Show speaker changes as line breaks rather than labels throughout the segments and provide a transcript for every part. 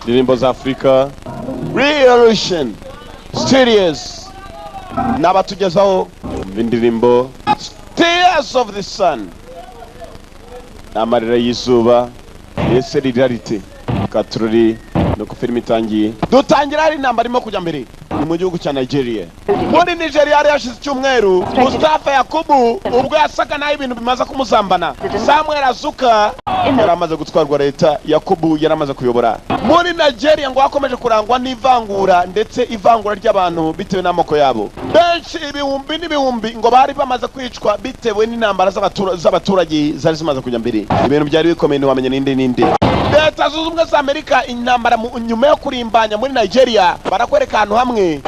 Ndirimbo za Afrika Revolution Studios n'abatugezaho indirimbo Tears of the Sun, amarira y'izuba, ese reality katururi no ku filimi itangiye. Dutangira ari intambara irimo kujya mbere mu gihugu cya Nigeria. Muri Nigeria hari hashize icyumweru Mustafa Yakubu ubwo yasaga naho ibintu bimaze kumuzambana. Samuel Azuka yaramaze gutwarwa leta, Yakubu yaramaze kuyobora. Muri Nigeria ngo hakomeje kurangwa n'ivangura ndetse ivangura ry'abantu bitewe n'amoko yabo. Benshi ibihumbi n'ibihumbi ngo bari bamaze kwicwa bitewe n'intambara z'abaturage zari zimaze kujya mbere. Ibintu byari bikomeye ntiwamenye ninde. Leta Zunze Ubumwe za Amerika intambara nyuma yo kurimbanya muri Nigeria barakwereka ahantu hamwe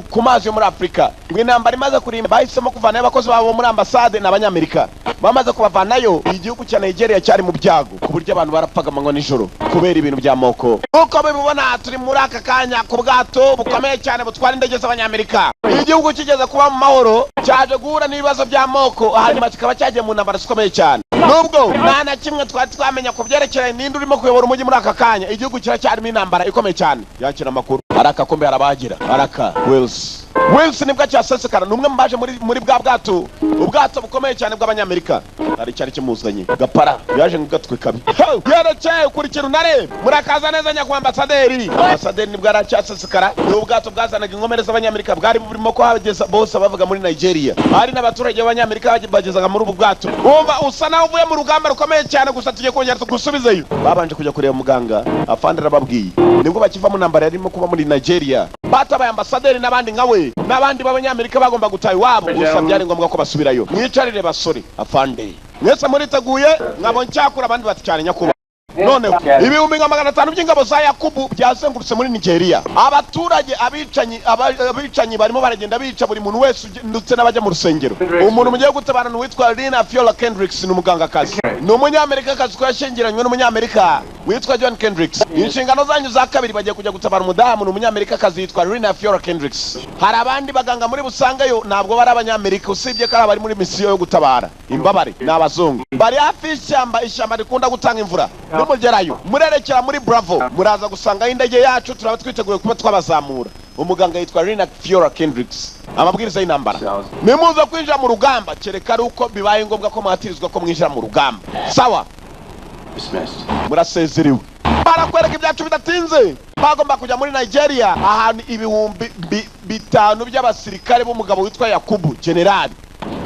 ku mazi yo muri Afrika. Ngo intambara imaze kurimba bahisemo kuvanayo abakozi babo muri ambasade n'abanyamerika. Bamaze kubavanayo igihugu cya Nigeria cyari mu byago ku buryo abantu barapfaga amanywa n'ijoro kubera ibintu by'amoko. Uko bibona turi muri aka kanya ku bwato bukomeye cyane butwara indege z'abanyamerika. Igihugu kigeze kuba mu mahoro cyaje guhura n'ibibazo by'amoko, hanyuma kikaba cyagiye mu ntambara zikomeye cyane. Nubwo nta na kimwe twamenya ku byerekeranye n'indi urimo kuyobora umujyi muri aka kanya, igihugu kiracyarimo intambara ikomeye cyane. Yakira amakuru araka kombe arabagira araka Wilson nibwo cyasesekara numwe mbaje muri bwa bwato, ubwato bukomeye cyane bw'abanyamerika. Ari cyari kimuzanye gapara yaje ngatwe kabi yerekeye kuri kintu nare murakaza neza nyakwa ambasaderi nibwo aracyasesekara. Ubwato bwazanaga inkomere z'abanyamerika bwari burimo ko habageza bose bavuga muri Nigeria, hari n'abaturage b'abanyamerika bagezaga muri ubu bwato. Umva usa naho uvuye mu rugamba rukomeye cyane, gusa tugiye kongera tugusubizeyo. Babanje kujya kureba muganga afandira babwiye nibwo bakiva mu ntambara yarimo kuba muri Nigeria. Batabaye ambasaderi n'abandi nkawe n'abandi b'abanyamerika bagomba gutaha iwabo, gusa byari ngombwa ko basubirayo. Mwicarire basore afande mwese muriteguye nkabo ncyakura abandi bati cyane nyakuba. None ibihumbi 500 by'ingabo za Yakubu byazengurutse muri Nigeria. Abaturage abicanyi barimo baragenda bica buri muntu wese ndetse n'abajya mu rusengero. Umuntu mugiye gutabana n'uwitwa Lina Fiola Kendricks, ni umugangakazi, ni umunyamerika kazi ko yashingiranywe n'umunyamerika witwa John Kendricks. Inshingano zanyu za kabiri bagiye kujya gutabara umudamu, ni umunyamerika kazi yitwa Lina Fiola Kendricks. Hari abandi baganga muri busangayo ntabwo bari abanyamerika, usibye ko bari muri misiyo yo gutabara imbabare n'abazungu. Bari hafi ishyamba rikunda gutanga imvura. Mugerayo murerekera muri Bravo, muraza gusanga indege yacu turaba twiteguye kuba twabazamura. Umuganga yitwa Lina Fiola Kendricks. Amabwiriza y'intambara: nimuza kwinjira mu rugamba kereka uko bibaye ngombwa ko mwatirizwa ko mwinjira mu rugamba. Sawa, murasezerewe. Barakwereka ibyacu bidatinze. Bagomba kujya muri Nigeria ahantu ibihumbi 5 by'abasirikare b'umugabo witwa Yakubu General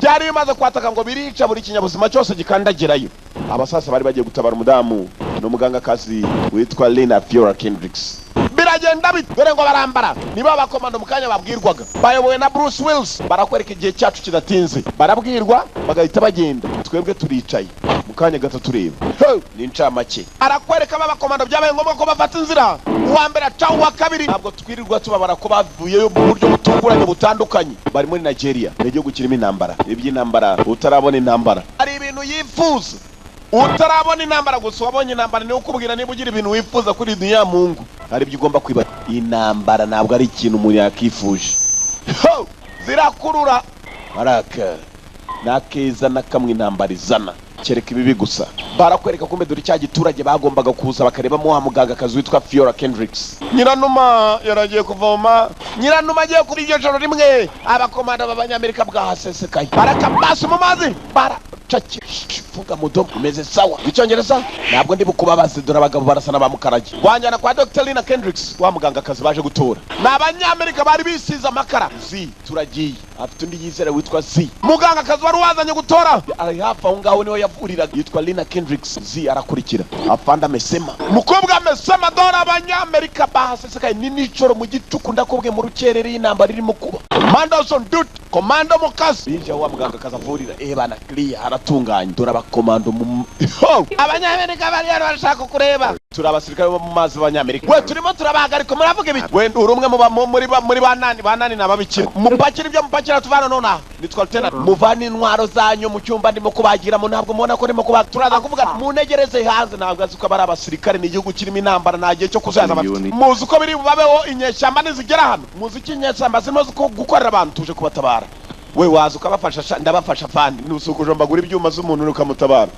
byari bimaze kwataka ngo birica buri kinyabuzima cyose gikandagirayo. Abasasa bari bagiye gutabara umudamu n'umuganga kazi witwa Lina Fiola Kendricks. Biragenda bitore ngo barambara niba abakomando mukanya babwirwaga bayobowe na Bruce Willis. Barakwereka igihe cyacu kidatinze, barabwirwa bagahita bagenda, twebwe turicaye mukanya gato tureba. Ni incamake arakwereka abakomando byabaye ngombwa ko bafata inzira. Uwa mbere aca uwa kabiri, ntabwo twirirwa tubabara ko bavuyeyo mu buryo butunguranye butandukanye. Bari muri Nigeria, n'igihugu kirimo intambara. Iby'intambara utarabona intambara hari ibintu yifuza. Utarabona intambara gusa wabonye intambara ni ukubwira niba ugira ibintu wifuza kuri dunya Mungu. Hari ibyo ugomba kwiba. Intambara ntabwo ari ikintu umuntu yakifuje. Zirakurura baraka nakeza nakamwe intambara izana kereka ibibi gusa. Barakwereka kumbe dore cya giturage bagombaga kuza bakareba mu muganga kazi witwa Fiola Kendricks. Nyiranuma yaragiye kuvoma, Nyiranuma agiye kuri iryo joro rimwe abakomanda b'abanyamerika bwahasesekaye. Barakambasa mu mazi baracake fuga mudomo umeze sawa. Icyongereza ntabwo ndi bukubabaze, dore abagabo barasa n'abamukarage. Wanjana kwa Dr. Lina Kendricks wa muganga kazi baje gutora. N'abanyamerika bari bisiza amakara. Turagiye afite undi yizera witwa muganga kazi wari wazanye gutora ari hafi aho ngaho niwe yavuriraga yitwa Lina Kendricks. arakurikira afanda amesema umukobwa amesema dore abanyamerika bahasesekaye n'icoro mu gicuku ndakubwe mu rukerere y'intambara irimo kuba. Commandos on duty, commando mu kazi. Binjye wa muganga kazi avurira bana clear haratunganye. Dore abakomando mu abanyamerika bari barashaka kureba. Turi abasirikare bo mu mazi b'abanyamerika. We turimo turabahagarika muravuga ibiki? Wenda urumwe muri banani nababikira. Mupakira ibyo mupakira tuvana nona. Nitwa Lieutenant. Muvana intwaro zanyu mu cyumba ndimo kubagira mu ntabwo mubona ko ndimo kuba. Turaza kuvuga munegereze hanze ntabwo azuko bari abasirikare n'igihugu kirimo intambara nagiye cyo kuzaza bafite. Muzi uko biri bubabeho inyeshyamba nizigera hano. Muzi iki inyeshyamba zimo gukorera abantu tuje kubatabara. We waza ukabafasha ndabafasha fandi nusukuje mbagura ibyuma z'umuntu ukamutabara.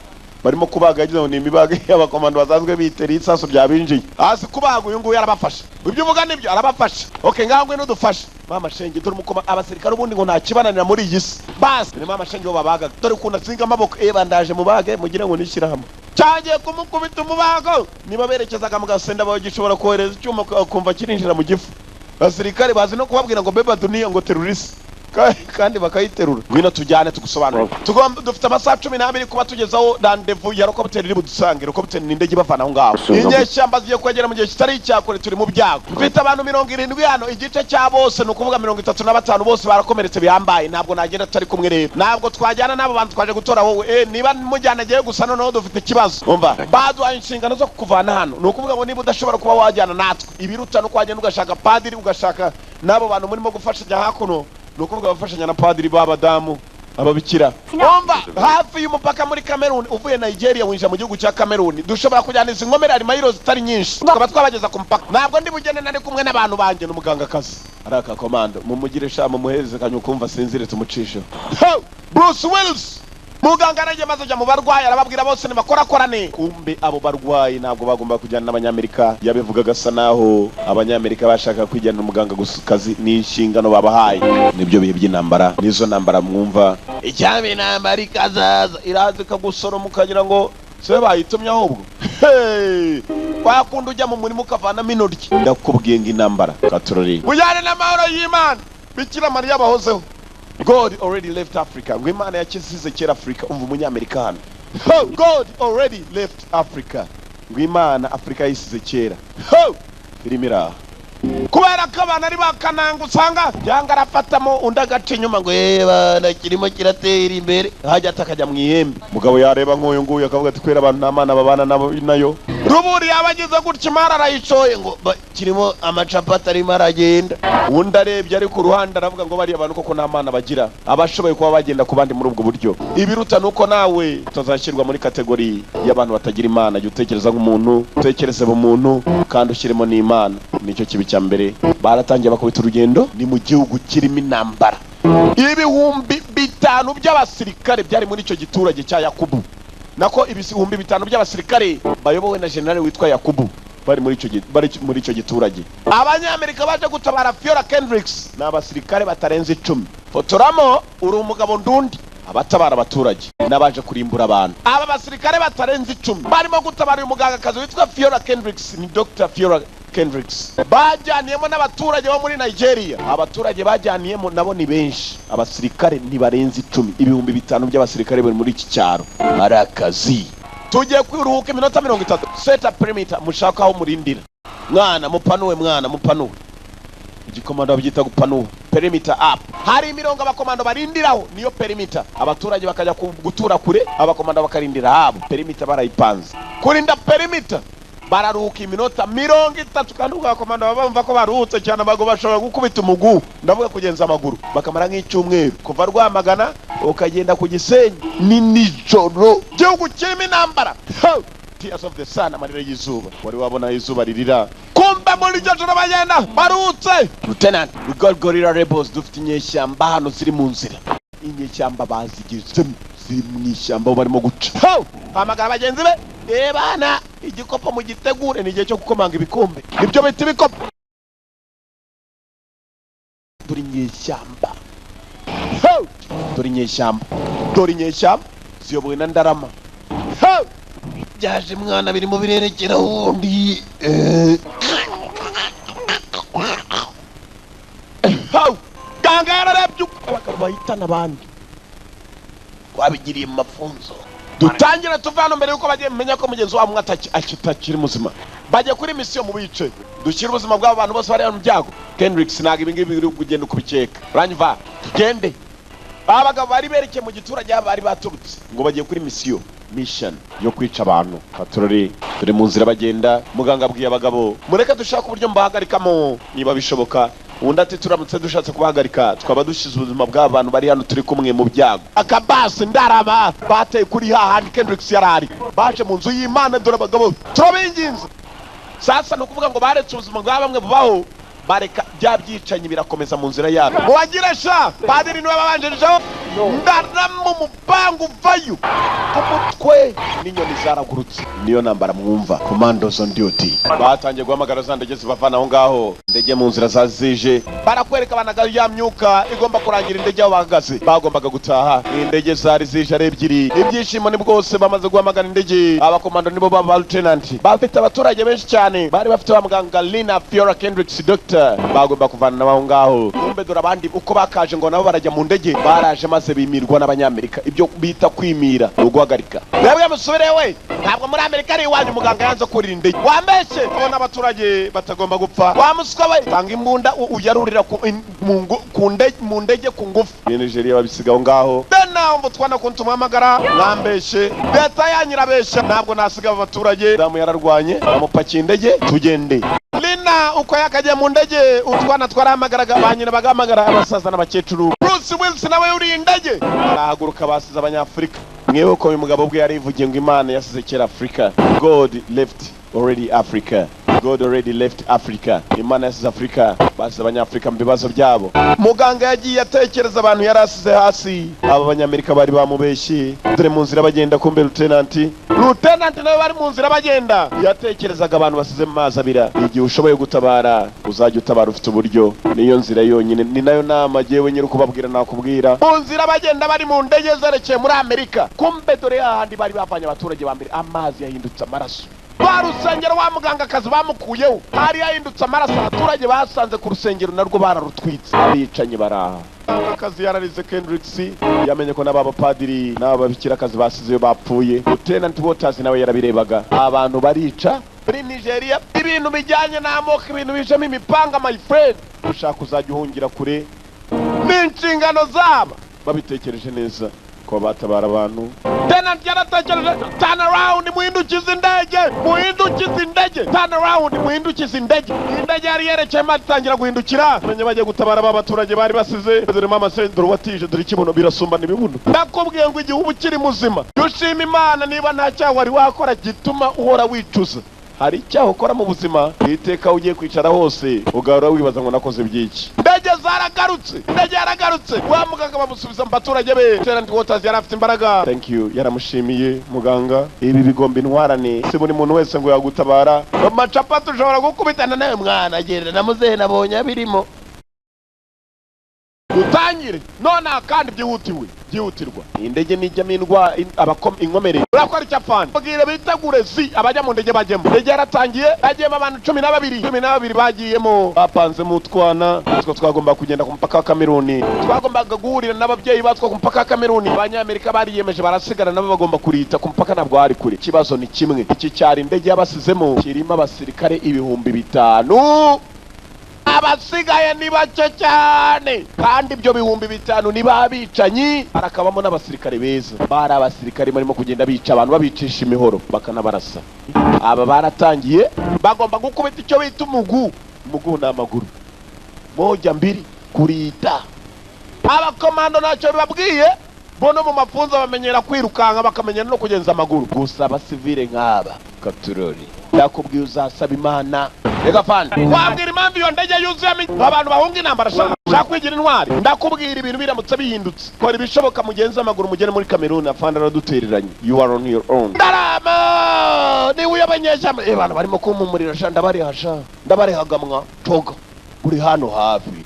barimo kubaga yagize ngo ni imibaga y'abakomando basanzwe bitera isaso byabinjiye hasi kubaga uyu nguyu arabafasha ibyo uvuga nibyo arabafasha okay ngangwe n'udufasha mama shenge turi mukoma abasirikare ubundi ngo nta kibananira muri iyi si basi ni mama shenge bo babaga dore ukuntu azinga amaboko bandaje mubage mugira ngo nishyira hamwe cyagiye kumukubita umubago niba berekezaga mu gasenda bawe gishobora kohereza icyuma kumva kirinjira mu gifu abasirikare bazi no kubabwira ngo beba duniya ngo terrorist kandi bakayiterura ngwino tujyane tugusobanurira tugomba dufite amasaha 12 kuba tugezaho rendezvous ya rokopteri iri budusange rokopteri ni indege bavana aho ngaho inyeshyamba zigiye kwegera mu gihe kitari icyakore turi mu byago mfite abantu 70 hano igice cya bose ni ukuvuga 35 bose barakomeretse bihambaye ntabwo nagenda tutari kumwe rero ntabwo twajyana n'abo bantu twaje gutora wowe niba mujyana agiye gusa noneho dufite ikibazo umva baduhaye inshingano zo kukuvana hano ni ukuvuga ngo niba udashobora kuba wajyana natwe ibiruta no kwagenda ugashaka padiri ugashaka n'abo bantu murimo gufashanya hakuno nukuvuga abafashanya na padiri b'abadamu ababikira umva hafi y'umupaka muri Cameroon uvuye Nigeria winjira mu gihugu cya Cameroon dushobora kujyana izi nkomere ari mayiro zitari nyinshi tukaba twabageza ku mupaka ntabwo ndi bugende nari kumwe n'abantu banjye n'umuganga kazi araka komando mumugire sha mumuhereze kanyu kumva sinzire tumucishe Bruce Willis muganga araje maze ajya mu barwayi arababwira bose ni bakorakorane kumbe abo barwayi ntabwo bagomba kujyana n'abanyamerika yabivugaga sa naho abanyamerika bashaka kwijyana umuganga gusukazi n'inshingano babahaye nibyo bihe by'intambara nizo ntambara mwumva icyami intambara ikazaza iraza ikagusoro mukagira ngo se bayitumye ahubwo wakunda ujya mu murimo ukavanamo intoryi ndakubwiye ngo intambara katurori bujyane n'amahoro y'Imana Bikira Mariya bahozeho God already left Africa. Ngwimana yakisize kera Africa umva umunyamerika hano. God already left Africa. Ngwimana Africa yisize kera. Firimira. Kubera ko abana ari bakananga usanga yanga arafatamo undi agace inyuma ngo bana kirimo kiratera imbere hajya atakajya mu ihembe mugabo yareba nk'uyu nguyu akavuga ati kwera abantu n'amana babana nayo ruburi yabagize gutya imara arayicoye ngo kirimo amacapati arimo aragenda undi arebye ari ku ruhande aravuga ngo bari abantu koko n'amana bagira abashoboye kuba bagenda ku bandi muri ubwo buryo ibiruta nuko nawe tuzashyirwa muri kategori y'abantu batagira imana jya utekereza nk'umuntu utekereze mu muntu kandi ushyiremo n'imana nicyo kibi cya mbere baratangiye bakubita urugendo ni mu gihugu kirimo intambara ibihumbi 5 by'abasirikare byari muri icyo giturage cya Yakubu nako ibihumbi 5 by'abasirikare bayobowe na general witwa Yakubu bari muri icyo giturage abanyamerika baje gutabara Fiora Kendricks n'abasirikare batarenze 10 fotoramo uri umugabo ndundi abatabara abaturage nabaje kurimbura abantu aba basirikare batarenze 10 barimo gutabara uyu mugangakazi witwa Fiora Kendricks ni Dr. Fiora Kendricks bajyaniyemo n'abaturage bo muri Nigeria abaturage bajyaniyemo nabo ni benshi abasirikare ntibarenze 10 ibihumbi 5 by'abasirikare bari muri iki cyaro arakazi tugiye kwiruhuka iminota 30 set up perimeter mushaka aho murindira mwana mupanuwe igikomando babyita gupanuwe perimeter up hari imirongo abakomando barindiraho niyo perimeter abaturage bakajya gutura kure abakomando bakarindira habo perimeter barayipanze kurinda perimeter bararuhuka iminota 30 kandi ugakomando bamva ko baruhutse cyane abago bashobora gukubita umugu ndavuga kugenza amaguru bakamara nk'icyumweru kuva Rwamagana ukagenda ku Gisenyi ni nijoro gihugu kirimo intambara tears of the sun amarira y'izuba wari wabona izuba ririra kumbe muri joro bagenda barutse Lieutenant we got gorilla rebels dufite inyeshyamba hano ziri mu nzira inyeshyamba bazigize ziri mu ishyamba barimo guca hamagara bagenzi be bana igikopo mu gitegure ni gihe cyo gukomanga ibikombe nibyo bita ibikopo dore inyeshyamba ziyobowe na Ndarama byaje mwana birimo birerekera wundi ganga yararebye abagabo bahitana abandi twabigiriye mu mafunzo dutangira tuvana mbere yuko bagiye menya ko mugenzi wa mwe atakiri muzima bajye kuri mission mu bice dushyira ubuzima bw'abantu bose bari mu byago Kendricks naga ibingibi biri kugenda kubikeka ranyva tugende abagabo bari berekeye mu giturage bari baturutse ngo bagiye kuri mission yo kwica abantu baturori turi mu nzira bagenda muganga abwiye abagabo mureka dushaka uburyo mbahagarikamo niba bishoboka undi ati turamutse dushatse kubahagarika twaba dushize ubuzima bw'abantu bari hano turi kumwe mu byago akabasi Ndarama bateye kuri hahandi Kendricks yarari baje mu nzu y'Imana dore abagabo turabinginze sasa no kuvuga ngo baretse ubuzima bwa bamwe bubaho bareka bya byicanyi birakomeza mu nzira yabo mubagiresha padiri niwe babanjirijeho ndaramu mupangu vayo umutwe n'inyoni zaragurutse. Niyo nambara mwumva commandos on duty. Batangiye guhamagara za ndege zibavana aho ngaho. Ndege mu nzira zazije barakwereka abanaga ya myuka igomba kurangira indege aho bahagaze. Bagombaga gutaha. Indege zari zije ari ebyiri. Ibyishimo ni bwose bamaze guhamagara indege. Abakomando nibo baba lieutenant. Bafite abaturage benshi cyane. Bari bafite wa muganga Lina Fiora Kendricks doctor. Bagomba kuvana naho ngaho. Kumbe dore abandi uko bakaje ngo nabo barajya mu ndege. Baraje maze bimirwa n'abanyamerika. Ibyo bita kwimira no guhagarika. Mwebwe musubirewe. Ntabwo muri Amerika ari iwanyu muganga yanze kurira indege. Wambeshye abona abaturage batagomba gupfa. Wamuswa we tanga imbunda uyarurira mu ndege ku ngufu. Nigeria babisigaho ngaho. Bena umutwana kuntumamagara nambeshye. Leta yanyirabeshya ntabwo nasiga abaturage. Damu yararwanye bamupakiye indege tugende. Lina uko yakajya mu ndege utwana twaramagaraga banyina bagamagara abasaza n'abakecuru. Bruce Wilson nawe uri indege arahaguruka basiza abanyafrika. Mwewe ko uyu mugabo bwe yarivugiye ngo Imana yasize kera Africa. God left already Africa. God already left Africa. Imana yasize Africa basize abanyafrika mu bibazo byabo. Muganga yagiye atekereza abantu yarasize hasi. Aba banyamerika bari bamubeshye. Dore mu nzira bagenda kumbe lieutenant nawe bari mu nzira bagenda. Yatekerezaga abantu basize mu mazi abira. Igihe ushoboye gutabara uzajya utabara ufite uburyo. Niyo nzira yonyine ni nayo nama jewe nyiri kubabwira nakubwira. Mu nzira bagenda bari mu ndege zerekeye muri Amerika. Kumbe dore ahandi bari bavanye abaturage ba mbere amazi yahindutse amaraso. Barusengero wa muganga akazi bamukuyeho hari yahindutse amaraso. Abaturage basanze ku rusengero narwo bararutwitse. Abicanye baraha akazi yararize. Kendricks yamenye ko n'aba bapadiri n'ababikira akazi basizeyo bapfuye. Lieutenant Waters nawe yarabirebaga. Abantu barica muri Nigeria ibintu bijyanye n'amoko, ibintu bijemo imipanga my friend. Ushaka uzajya uhungira kure n'inshingano zabo. Babitekereje neza ko batabara abantu. Tenant yaratekereje turn around muhindukiza indege turn around muhindukiza indege. Indege yari yerekeye matangira guhindukira menye bagiye gutabara abaturage bari basize. Dore mama sendro watije dore kibuno birasumba nibibuno. Ndakubwiye ngo igihugu kiri muzima dushima Imana niba nta cyaha wari wakora gituma uhora wicuza. Hari icyaho ukora mu buzima iteka ugiye kwicara hose ugahora wibaza ngo nakoze byiki. Ndege yaragarutse wa muganga bamusubiza mu baturage be. Lieutenant Waters yarafite imbaraga. Thank you yaramushimiye muganga. Ibi bigomba intwarane si buri muntu wese ngo yagutabara. Amacapa tushobora gukubitana nawe mwana gerera na muzehe nabonye abirimo. Utangire nona kandi byihutirwa. Indege nijya mindwa inkomere urakora icyapfana bagire bitegure abajya mu ndege bajyemo. Indege yaratangiye agiyemo abantu 12 bagiyemo bapanze mu twana. Natwe twagomba kugenda ku mpaka wa Cameroon. Twagombaga guhurira n'ababyeyi batwa ku mpaka wa Cameroon. Abanyamerika bariyemeje barasigara nabo bagomba kurita ku mpaka nabwo hari kure. Kibazo ni kimwe, iki cyari indege yabasizemo kirimo abasirikare 5,000. Abasigaye ni bake cyane kandi ibyo 5,000 ni babicanyi. Harakabamo n'abasirikare beza. Bari abasirikare barimo kugenda bica abantu babicisha imihoro bakanabarasa. Aba baratangiye bagomba gukubita icyo bita umugu n'amaguru. Moja mbiri kurita. Abakomando nacyo bibabwiye bono mu mafunzo bamenyera kwirukanka bakamenyera no kugenza amaguru. Gusa abasivile nk'aba katurori ndakubwiye uzasaba Imana. Ega fani wabwira impamvu iyo ndege yuzuye abantu bahunga intambara shaka kwigira intwari. Ndakubwira ibintu biramutse bihindutse kora ibishoboka mugenza amaguru mugene muri Cameroon. Afanda aradutereranye. You are on your own. Ndarama ni uyabanyesha abantu barimo kumumurira ndabarihagamwa toga uri hano hafi.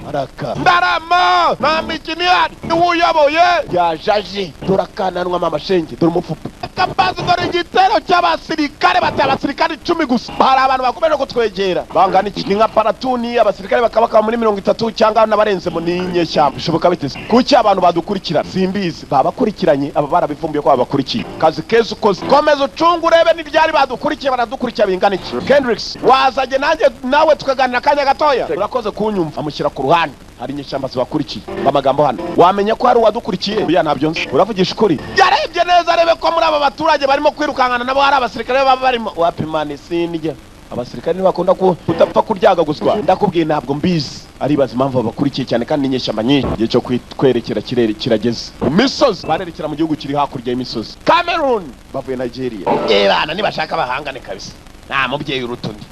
Araka ndarama namikini hadi uyoboye yajaje turakananwa amashenge dore umufupa kabazo dore igitero cy'abasirikare abasirikare 10 gusa. Hari abantu bakomeje kutwegera bangana iki nka paratuni abasirikare bakabaka muri 30 cyangwa n'abarenze mu ninyeshyamba. Bishoboka bitese kuki abantu badukurikira simbizi babakurikiranye aba barabivumbuye ko babakurikiye. Kazi kezo ukoze komeza ucunga urebe n'ibyari badukurikiye baradukurikira bingana iki. Kendricks wazaje nawe tukaganira kanya gatoya. Urakoze kunyumva amushyira ku ruhande. Hari inyeshyamba zibakurikiye amagambo hano wamenya ko hari uwadukurikiye buya ntabyo nzi. Uravugisha ukuri yarebye neza arebe ko muri aba baturage barimo kwirukankana nabo hari abasirikare baba barimo wapimane sinijya. Abasirikare ntibakunda kudapfa kuryaga guswa. Ndakubwiye ntabwo mbizi aribaza impamvu babakurikiye cyane kandi inyeshyamba nyinshi. Igihe cyo kwerekera kirere kirageze. Misozi barerekera mu gihugu kiri hakurya y'imisozi. Cameroon bavuye Nigeria. Bana nibashaka bahangane kabisa nta mubyeyi urutundi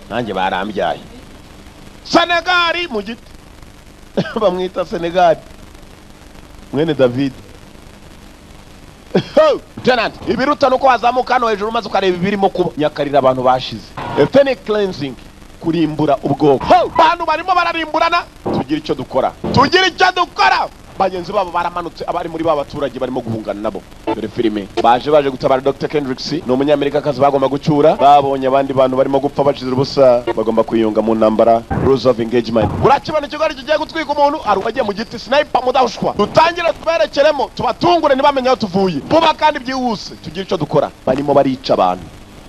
nanjye barambyaye. Senegal mu giti bamwita Senegal mwene David. Lieutenant, ibiruta nuko wazamuka hano hejuru maze ukareba ibirimo kuba nyakarira abantu bashize. Ethnic cleansing, kurimbura ubwoko. Abantu barimo bararimburana, tugira icyo dukora. Bagenzi babo baramanutse, abari muri ba baturage barimo guhungana nabo. Dore filime baje gutabara Dr. Kendricks, no munyamerika kazi bagomba gucura, babonye abandi bantu barimo gupfa bacize ubusa, bagomba kwiyunga mu ntambara. Rules of engagement. Urakibona ikigori kigiye gutwika umuntu, arubagiye mu giti, sniper mudahushwa. Dutangira tuberekeremo, tubatungure ntibamenye aho tuvuye. Buba kandi byihuse, tugira icyo dukora. Barimo barica abantu,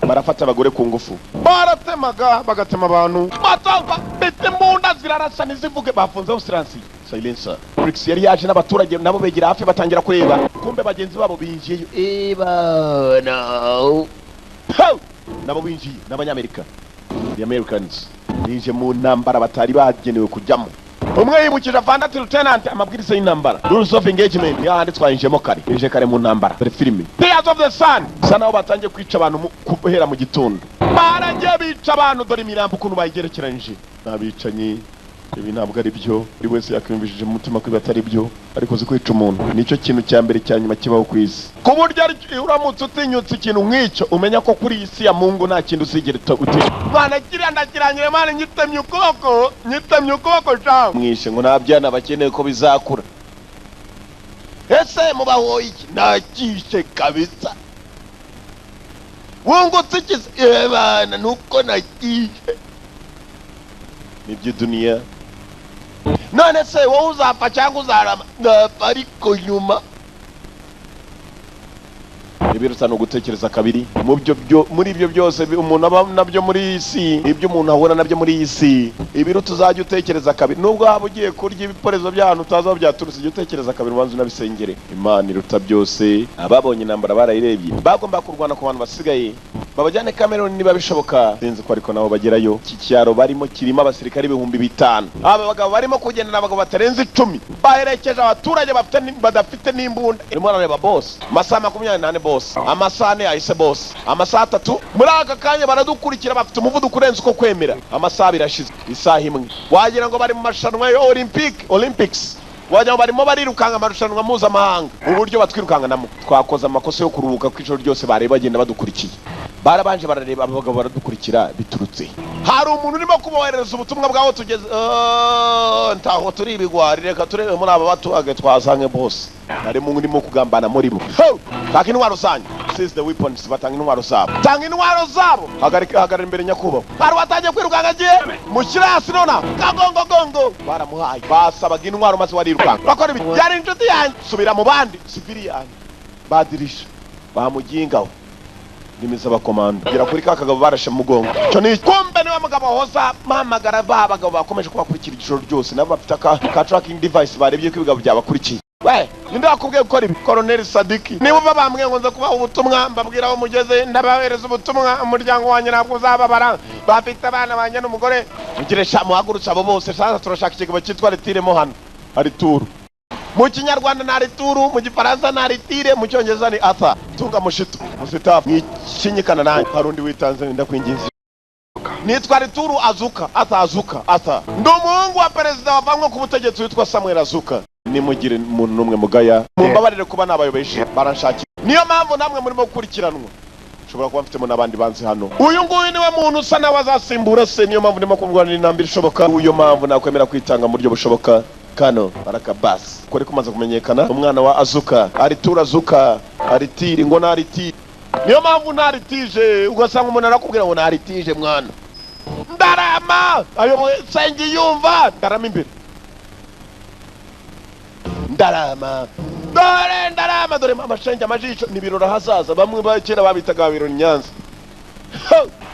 barafata abagore ku ngufu, baratemaga bagatema abantu, batova bite munda zirarasa nizivuge, bafunze usiransi. Silencer. Brix yari yaje n'abaturage nabo begera hafi batangira kureba, kumbe bagenzi babo binjiye no. Nabo binjiye n'abanyamerika, the Americans binje mu ntambara batari bagenewe kujyamo. Umwe yibukije Vandati Lieutenant amabwiriza y'intambara, rules of engagement yanditswe injemo kare, binje kare mu ntambara. Dore filime Tears of the Sun, sana batangiye kwica abantu kuhera mu gitondo, baragiye bica abantu. Dore imirambo ukuntu bayigerekeranyije, nabicanyi. Ibi ntabwo ari byo, buri wese yakwiyumvishije mu mutima ko batari byo, ariko zikwica umuntu nicyo kintu cya mbere cya nyuma kibaho ku isi. Ku buryo uramutse utinyutse ikintu nk'icyo, umenya ko kuri isi ya Mungu nta kintu usigera uti Bwana kiriya ndakirangire mane nyitemye ukuboko cyangwa mwishe ngo nabyana bakeneye ko bizakura. Ese mubaho iki? Nakishe kabisa. Wungutse iki? Bana nuko nakishe. Nibyo dunia. None se wowe uzapfa cyangwa uzarama? Ndapfa ariko nyuma. Ibiruta no gutekereza kabiri muri ibyo byose umuntu aba nabyo muri isi, ibyo umuntu ahura nabyo muri isi. Ibiruta uzajya utekereza kabiri, nubwo haba ugiye kurya ibiporezo by'ahantu utazaho byaturutse, ujye utekereza kabiri ubanze unabisengere. Imana iruta byose. Ababonye intambara barayirebye, bagomba kurwana ku bantu basigaye, babajyane Cameroon niba bishoboka. Sinzi ko ariko nabo bagerayo. Iki cyaro barimo kirimo abasirikari 5,000. Aba bagabo barimo kugenda n'abagabo batarenze 10, baherekeje abaturage badafite n'imbunda. Irimo arareba boss, amasaha 28 boss, amasaha ahise boss, amasaha 3 muri aka kanya baradukurikira, bafite umuvuduko urenze uko kwemera. Amasaha birashize, isaha imwe wagira ngo bari mu mashanwa ya Olympics, wagira barimo barirukanga amarushanwa mpuzamahanga. Uburyo batwirukanga namo twakoze amakosa yo kuruhuka kw'ijoro ryose, bareba bagenda badukurikiye, barabanje barareba abagabo baradukurikira biturutse. Hari umuntu urimo kubohereza ubutumwa bwaho tugeze, ntaho turi ibigwari, reka turebe muri aba batuage twasange boss. Hari mu urimo kugambana muri bo. Taka intwaro zanyu, seize the weapons, batanga intwaro zabo, tanga intwaro zabo. Hagarara imbere nyakubahwa. Hari watangiye kwirukanga agiye mu kirasi nona kagongo baramuhaye, basabaga intwaro maze warirukanga. Bakora ibi yari inshuti yanjye, subira mu bandi civilian badirisha bamugingaho nimisaba komando gira kuri kakagabo barashe mugongo. Cyo ni kumbe niwe mugabo hoza mamagara babagabo bakomeje kubakurikira igishoro ryose, nabo bafite ka tracking device barebye ko ibigabo byabakurikiye. We ninde wakubwiye gukora ibi? Colonel Sadiki. Niba babambwiye ngo nza kubaha ubutumwa, mbabwira aho mugeze, ndabahereza ubutumwa. Umuryango wanjye ntabwo uzababara, bafite abana banjye n'umugore. Mugire sha muhagurutse abo bose, sasa turashaka ikigabo cyitwa Retiremo hano. Hari turu mu Kinyarwanda na Rituru, mu Gifaransa na Ritire, mu Cyongereza ni Arthur. Tunga mushito musitafu nyikinyikana naye harundi witanze ndakwinginze. Nitwa Rituru Azuka, Arthur. Ndo umuhungu wa perezida wavanywe ku butegetsi witwa Samuel Azuka. Nimugire umuntu numwe mugaya, mumbabarire kuba nabayobeje baranshakira. Niyo mpamvu namwe murimo gukurikiranwa. Ushobora kuba mfitemo n'abandi banzi hano. Uyu nguyu niwe muntu usa nawe azasimbura se, niyo mpamvu ndimo kumurwanira intambara ishoboka. Uyo mpamvu nakwemera kwitanga mu buryo bushoboka. Kano Barakabas kuri kumaze kumenyekana, umwana wa Azuka, Aritura Azuka, Aritiri ngo naritiri. Niyo mpamvu naritije, ugasanga umuntu arakubwira ngo naritije mwana. Ndarama ayo sengi yumva, ndarama imbere. Ndarama dore amashenge amajisho nibirora hazaza, bamwe bakera babitaga birori Nyanza.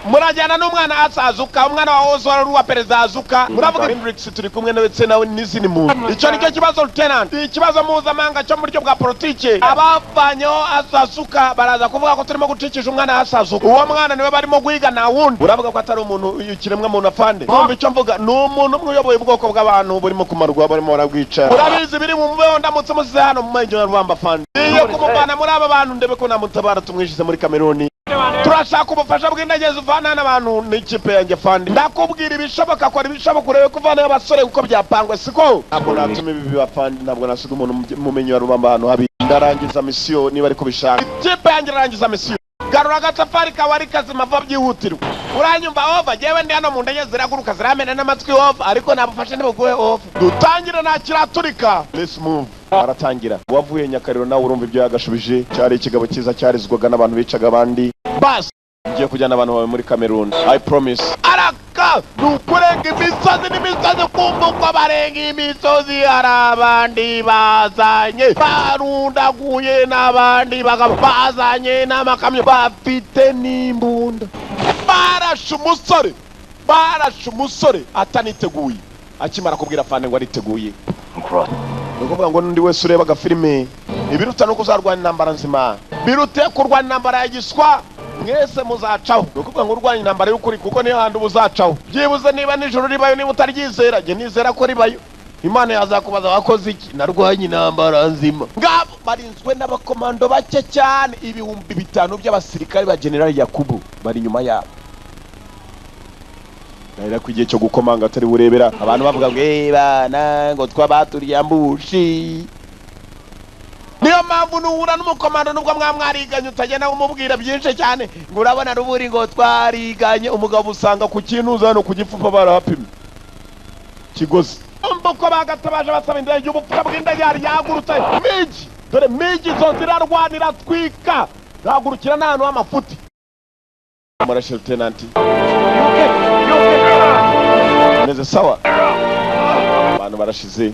Murajyana n'umwana Azuka, umwana wa Ozora ruwa perezida Azuka. Muravuga Hendrix turi kumwe ndetse nawe n'izindi muntu. Icyo nicyo kibazo Lieutenant, ikibazo mpuzamahanga cyo mu buryo bwa politike. Abavanyeho Azuka baraza kuvuga ko turimo gucikije umwana Azuka. Uwo mwana niwe barimo guhiga na wundi. Uravuga ko atari umuntu ikiremwa muntu afande. Numva icyo mvuga, ni umuntu umwe uyoboye ubwoko bw'abantu burimo kumarwa, barimo barabwica. Urabizi biri mu mbeho ndamutse musize hano mu majyo ya Rwamba afande. Iyo kumuvana muri aba bantu ndebe ko namutabara tumwishize muri Cameroon. turashaka ubufasha bw'indege zivana n'abantu n'ikipe yanjye fandi ndakubwira ibishoboka akora ibishoboka urebe kuvana y'abasore uko byapangwe siko ntabwo natuma ibi bafandi ntabwo nasiga umuntu mumenyi wa rubamba hano habi ndarangiza misiyo niba ariko bishaka ikipe yanjye irangiza misiyo garura agatafari kawari kazima va byihutirwa uranyumva over jewe ndi hano mu ndege ziraguruka ziramena n'amatwi over ariko nabufashe nibuguhe over dutangire nta kiraturika let's move aratangira wavuye Nyakariro nawe urumva ibyo yagashubije cyari ikigabo cyiza cyarizwaga n'abantu bicaga abandi bas ngiye kujyana abantu bawe muri Cameroon I promise araka nukurenga imisozi n'imisozi kumbuka barenga imisozi harabandi bazanye barundaguye n'abandi bagabo bazanye n'amakamyo bafite n'imbunda barashe umusore ataniteguye akimara kubwira fane ngo ariteguye nukuvuga ngo n'undi wese ureba agafilime ibiruta no kuzarwana intambara nzima birute kurwana intambara ya giswa mwese muzacaho nukuvuga ngo urwanya intambara y'ukuri kuko niyo handi ubuzacaho byibuze niba nijoro ribayo niba utaryizera jye nizera ko ribayo Imana yazakubaza wakoze iki narwanye intambara nzima ngabo barinzwe n'abakomando bake cyane ibihumbi 5 by'abasirikare ba General Yakubu bari nyuma yabo Naira kwigiye cyo gukomanga atari burebera abantu bavuga ngo bana ngo twabaturiye ambushi niyo mpamvu nuhura n'umukomando nubwo mwamwariganye utagenda umubwira byinshi cyane ngo urabona ruburi ngo twariganye umugabo usanga ku kintu uzano kugifupa barahapimye kigozi uko bagatabaje basaba indege y'ubupfuka bw'indege yari yagurutse miji dore miji zo zirarwanira twika yagurukira n'ahantu h'amafuti Marashal Lieutenant neze sawa abantu barashize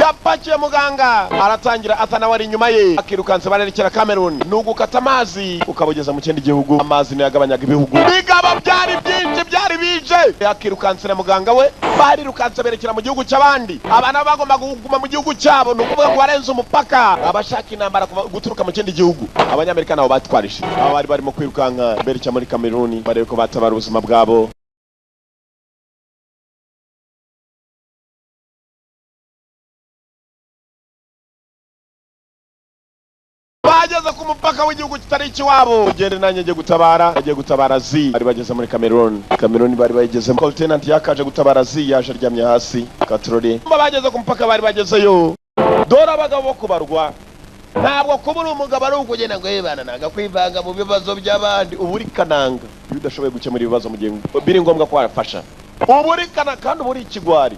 yapakiye muganga aratangira atanawari inyuma ye akirukanse barerekera Cameroon nugukata amazi ukabogeza mu kindi gihugu amazi no yagabanyaga ibihugu bigaba byari byinshi byari bije yakirukanse na muganga we barirukanse berekera mu gihugu cy'abandi abana bagomba kuguma mu gihugu cyabo nukuvuga ngo barenze umupaka abashaka intambara guturuka mu kindi gihugu abanyamerika nabo batwarishe aba bari barimo kwirukanka berekera muri Cameroon barebe ko batabara ubuzima bwabo bageze ku mupaka w'igihugu kitari ikiwabo ugende nanjye ngiye gutabara agiye gutabara zi bari bageze muri Cameroon bari bageze mu lieutenant yakaje gutabara zi yaje aryamye hasi katroli bageze ku mupaka bari bagezeyo dora abagabo kubarwa ntabwo kubura umugabo ari ukugenda ngo yebana nanga kwivanga mu bibazo by'abandi uburi kananga iyo udashoboye gukemura ibibazo mu gihe biri ngombwa ko wafasha uburi kana kandi uburi ikigwari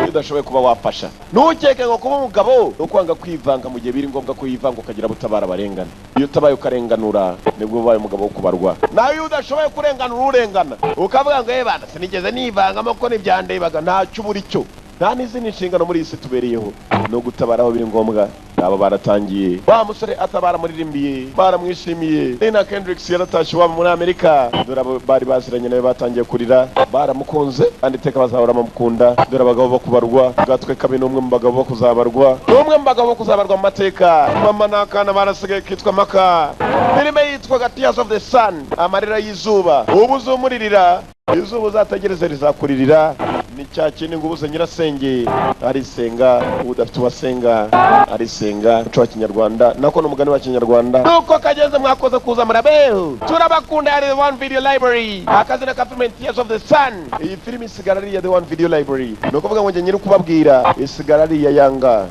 udashoboye kuba wafasha ntukeke ngo kuba umugabo no kwanga kwivanga mu gihe biri ngombwa ko yivanga ukagira butabara barengana iyo utabaye ukarenganura nibwo ubaye umugabo wo kubarwa nawe udashoboye kurenganura urengana ukavuga ngo bana sinigeze nivangamo ko nibyandebaga ntacyo uburi cyo nta n'izindi nshingano muri isi tubereyeho no gutabaraho biri ngombwa abo baratangiye wa musore atabara muririmbiye baramwishimiye Nina Kendricks yaratashye waba muri Amerika dore bari baziranye nawe batangiye kurira baramukunze kandi teka bazahora bamukunda dore abagabo bo kubarwa gatwe kabi n'umwe mu bagabo bo kuzabarwa n'umwe mu bagabo bo kuzabarwa mu mateka mama nakana barasigaye kitwa maka filime yitwa Tears of the Sun amarira y'izuba ubuzumuririra izuba uzategereze rizakuririra ni cya kintu ngo ubuze nyirasenge arisenga udafite uwasenga arisenga muco wa kinyarwanda nako n'umugani wa kinyarwanda nuko kagenze mwakoze kuza murabeho turabakunda ya The One Video Library akazina ka filime Tears of the Sun iyi filime isigara ari ya The One Video Library nuko vuga ngo nge nyiri kubabwira isigara ari ya Yanga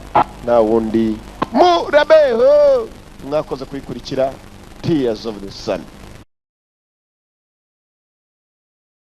na wundi murabeho mwakoze kuyikurikira Tears of the Sun.